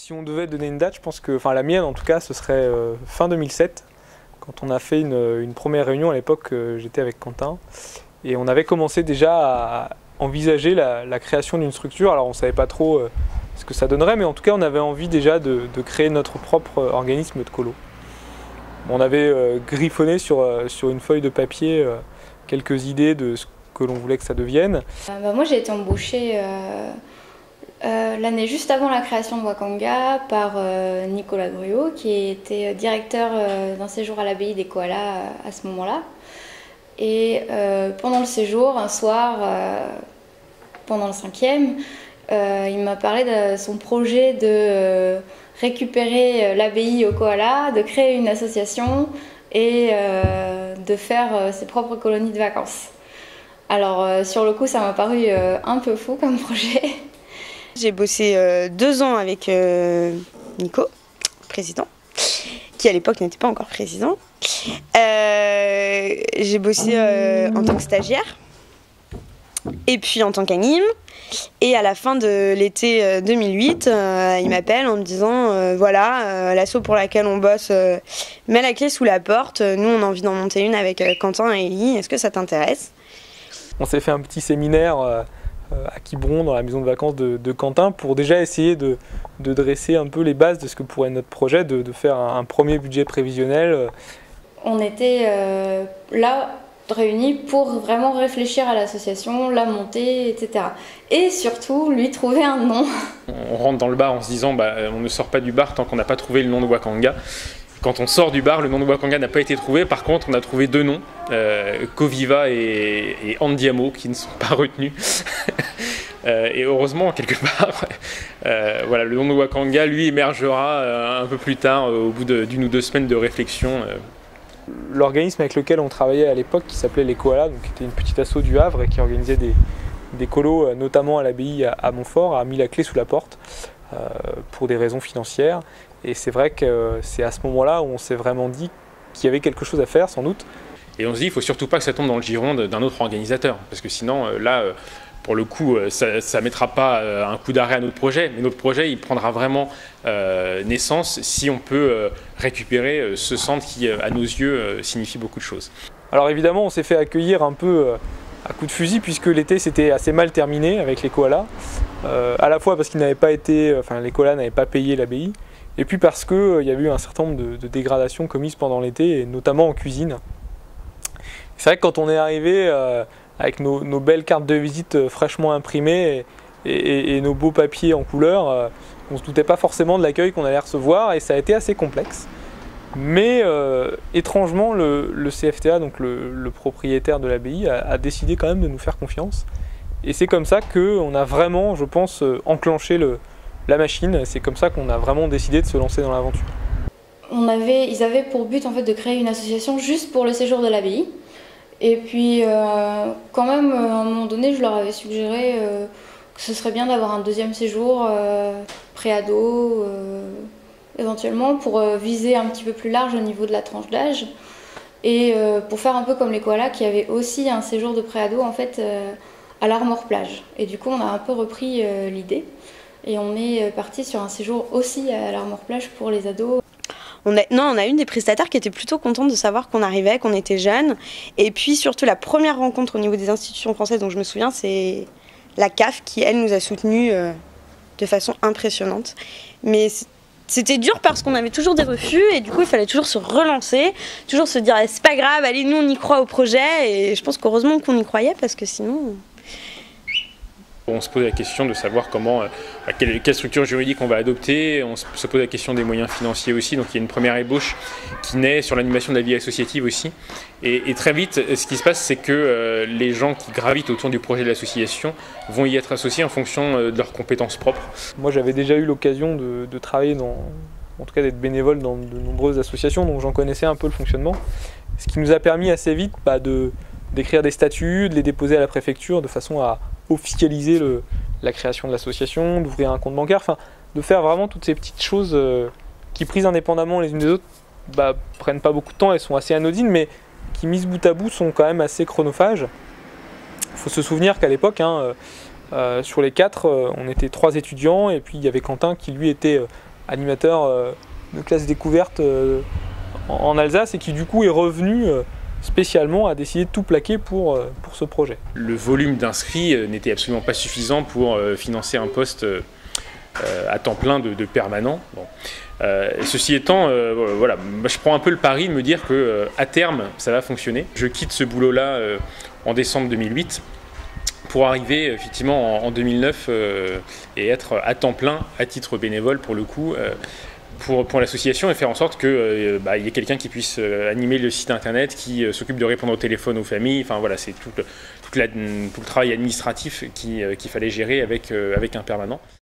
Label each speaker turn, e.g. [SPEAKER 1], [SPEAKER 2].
[SPEAKER 1] Si on devait donner une date, je pense que, enfin la mienne en tout cas, ce serait fin 2007, quand on a fait une première réunion. À l'époque, j'étais avec Quentin, et on avait commencé déjà à envisager la création d'une structure. Alors on ne savait pas trop ce que ça donnerait, mais en tout cas on avait envie déjà de créer notre propre organisme de colo. On avait griffonné sur une feuille de papier quelques idées de ce que l'on voulait que ça devienne.
[SPEAKER 2] Moi j'ai été embauchée l'année juste avant la création de Wakanga par Nicolas Gruot, qui était directeur d'un séjour à l'abbaye des Koalas à ce moment-là. Et pendant le séjour, un soir, pendant le 5e, il m'a parlé de son projet de récupérer l'abbaye aux koalas, de créer une association et de faire ses propres colonies de vacances. Alors sur le coup, ça m'a paru un peu fou comme projet.
[SPEAKER 3] J'ai bossé 2 ans avec Nico, président, qui à l'époque n'était pas encore président. J'ai bossé en tant que stagiaire et puis en tant qu'anime. Et à la fin de l'été 2008, il m'appelle en me disant voilà, l'asso pour laquelle on bosse met la clé sous la porte. Nous, on a envie d'en monter une avec Quentin et Ellie. Est-ce que ça t'intéresse?
[SPEAKER 1] On s'est fait un petit séminaire à Quiberon, dans la maison de vacances de Quentin, pour déjà essayer de dresser un peu les bases de ce que pourrait être notre projet, de faire un premier budget prévisionnel.
[SPEAKER 2] On était là réunis pour vraiment réfléchir à l'association, la monter, etc. Et surtout, lui trouver un nom.
[SPEAKER 4] On rentre dans le bar en se disant on ne sort pas du bar tant qu'on n'a pas trouvé le nom de Wakanga. Quand on sort du bar, le nom de Wakanga n'a pas été trouvé. Par contre, on a trouvé 2 noms, Koviva et Andiamo, qui ne sont pas retenus. Et heureusement, quelque part, voilà, le nom de Wakanga, lui, émergera un peu plus tard, au bout d'1 ou 2 semaines de réflexion.
[SPEAKER 1] L'organisme avec lequel on travaillait à l'époque, qui s'appelait les Koalas, donc qui était une petite asso du Havre et qui organisait des colos, notamment à l'abbaye à Montfort, a mis la clé sous la porte pour des raisons financières. Et c'est vrai que c'est à ce moment-là où on s'est vraiment dit qu'il y avait quelque chose à faire, sans doute.
[SPEAKER 4] Et on se dit, il ne faut surtout pas que ça tombe dans le giron d'un autre organisateur, parce que sinon, là, pour le coup, ça ne mettra pas un coup d'arrêt à notre projet, mais notre projet, il prendra vraiment naissance si on peut récupérer ce centre qui, à nos yeux, signifie beaucoup de choses.
[SPEAKER 1] Alors évidemment, on s'est fait accueillir un peu à coup de fusil, puisque l'été s'était assez mal terminé avec les koalas, à la fois parce qu'ils n'avaient pas été, enfin les koalas n'avaient pas payé l'abbaye, et puis parce qu'il y a eu un certain nombre de dégradations commises pendant l'été, et notamment en cuisine. C'est vrai que quand on est arrivé avec nos belles cartes de visite fraîchement imprimées et nos beaux papiers en couleur, on ne se doutait pas forcément de l'accueil qu'on allait recevoir, et ça a été assez complexe. Mais étrangement, le CFTA, donc le propriétaire de l'abbaye, a décidé quand même de nous faire confiance. Et c'est comme ça qu'on a vraiment, je pense, enclenché la machine. C'est comme ça qu'on a vraiment décidé de se lancer dans l'aventure.
[SPEAKER 2] Ils avaient pour but en fait de créer une association juste pour le séjour de l'abbaye. Et puis quand même, à un moment donné, je leur avais suggéré que ce serait bien d'avoir un 2e séjour pré-ado, éventuellement, pour viser un petit peu plus large au niveau de la tranche d'âge. Et pour faire un peu comme les koalas qui avaient aussi un séjour de pré-ado en fait à l'Armor-Plage. Et du coup, on a un peu repris l'idée. Et on est parti sur un séjour aussi à l'Armor-Plage pour les ados.
[SPEAKER 3] On a une des prestataires qui était plutôt contente de savoir qu'on arrivait, qu'on était jeunes. Et puis surtout, la première rencontre au niveau des institutions françaises dont je me souviens, c'est la CAF qui, elle, nous a soutenus de façon impressionnante. Mais c'était dur parce qu'on avait toujours des refus et du coup, il fallait toujours se relancer, toujours se dire c'est pas grave, allez, nous on y croit au projet. Et je pense qu'heureusement qu'on y croyait parce que sinon...
[SPEAKER 4] On se pose la question de savoir quelle structure juridique on va adopter, on se pose la question des moyens financiers aussi, donc il y a une première ébauche qui naît sur l'animation de la vie associative aussi. Et très vite, ce qui se passe, c'est que les gens qui gravitent autour du projet de l'association vont y être associés en fonction de leurs compétences propres.
[SPEAKER 1] Moi j'avais déjà eu l'occasion de travailler en tout cas d'être bénévole dans de nombreuses associations, donc j'en connaissais un peu le fonctionnement. Ce qui nous a permis assez vite d'écrire des statuts, de les déposer à la préfecture de façon à officialiser la création de l'association, d'ouvrir un compte bancaire, enfin de faire vraiment toutes ces petites choses qui, prises indépendamment les unes des autres, prennent pas beaucoup de temps, elles sont assez anodines, mais qui, mises bout à bout, sont quand même assez chronophages. Il faut se souvenir qu'à l'époque, sur les 4, on était 3 étudiants, et puis il y avait Quentin qui lui était animateur de classe découverte en Alsace et qui du coup est revenu spécialement à décider de tout plaquer pour ce projet.
[SPEAKER 4] Le volume d'inscrits n'était absolument pas suffisant pour financer un poste à temps plein de permanent. Bon. Ceci étant, voilà, je prends un peu le pari de me dire qu'à terme, ça va fonctionner. Je quitte ce boulot-là en décembre 2008 pour arriver effectivement en 2009 et être à temps plein, à titre bénévole pour le coup, pour l'association et faire en sorte qu'il y ait quelqu'un qui puisse animer le site internet, qui s'occupe de répondre au téléphone aux familles. Enfin voilà, c'est tout le travail administratif qu'il fallait gérer avec un permanent.